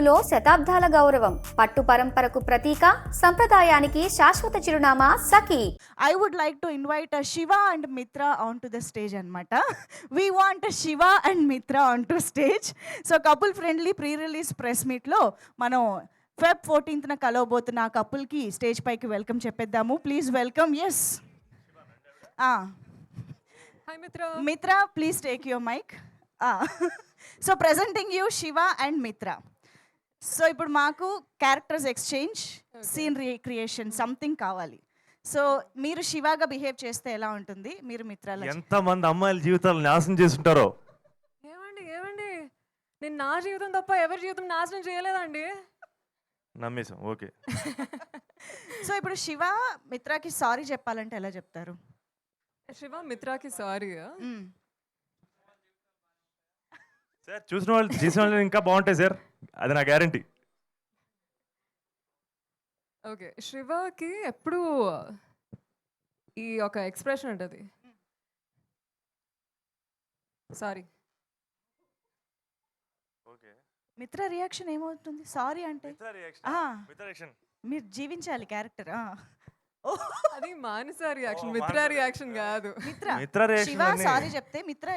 తెలుగులో శతాబ్దాల గౌరవం, పట్టు పరంపరకు ప్రతీక, సంప్రదాయానికి శాశ్వత చిరునామా సఖీ. I would like to invite Shiva and Mitra onto the stage anamata. We want Shiva and Mitra onto stage. So couple friendly pre-release press meet lo మనం Feb 14th na కలవబోతున్న ఆ couple కి స్టేజ్ పైకి welcome చెప్పేద్దాము. Please welcome. Yes Hi Mitra. Mitra, please take your mic. So presenting you Shiva and Mitra. So ఇప్పుడు మాకు characters exchange, scene recreation something కావాలి. So మీరు శివాగా బిహేవ్ చేస్తే ఎలా ఉంటుంది, మీరు మిత్రాల ఎంతమంది అమ్మాయిల జీవితాలు నాశనం చేస్తుంటారో. ఏమండి నేను నా జీవితం తప్ప ఎవరి జీవితం నాశనం చేయలేదండి. నమ్మేశాం, ఓకే. సో ఇప్పుడు శివ మిత్రాకి సారీ చెప్పాలంటే ఎలా చెప్తారు? శివ మిత్రాకి సారీ. సార్ చూసిన వాళ్ళు చేసిన వాళ్ళు ఇంకా బాగుంటాయి సార్, అది నా గ్యారంటీ. ఓకే, శివకి ఎప్పుడు ఈ ఒక ఎక్స్ప్రెషన్ ఉంటుంది, సారీ. ఓకే, మిత్ర రియాక్షన్ ఏమవుతుంది సారీ అంటే? మీరు జీవించాలి క్యారెక్టర్. అది మానస రియాక్షన్, మిత్ర రియాక్షన్ కాదు. మిత్ర శివ సారీ చెప్తే మిత్ర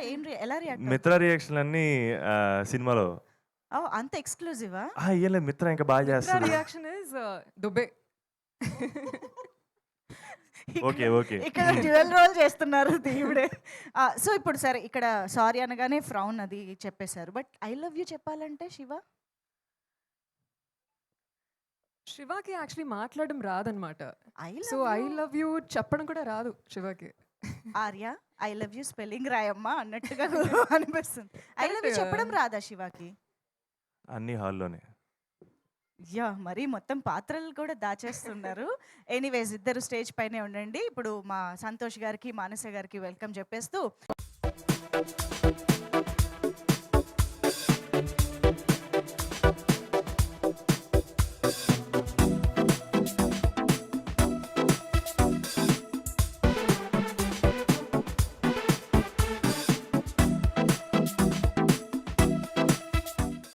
ఎలా రియాక్ట్? మిత్ర రియాక్షన్ అన్ని సినిమాలో అంత ఎక్స్క్లూజివా? ఏం లేదు, మిత్ర ఇంకా బాగా చేస్తారు. రియాక్షన్ ఇస్ దుబే. ఓకే ఓకే, ఇక్కడ డ్యూయల్ రోల్ చేస్తున్నారు దేవుడే. సో ఇప్పుడు సరే, ఇక్కడ సారీ అనగానే ఫ్రౌన్ అది చెప్పేశారు, బట్ ఐ లవ్ యూ చెప్పాలంటే శివకి యాక్చువల్లీ మాట్లాడడం రాదనమాట. సో ఐ లవ్ యూ చెప్పడం కూడా రాదు శివకి. Arya I love you spelling రాయమ్మా అన్నట్టుగా అనిపిస్తుంది. ఐ లవ్ యూ చెప్పడం రాదా శివకి? అన్ని హాల్లోనే. యా, మరి మొత్తం పాత్రలు కూడా దాచేస్తున్నారు. ఎనీవేస్, ఇద్దరు స్టేజ్ పైనే ఉండండి. ఇప్పుడు మా సంతోష్ గారికి మానస గారికి వెల్కమ్ చెప్పేస్తూ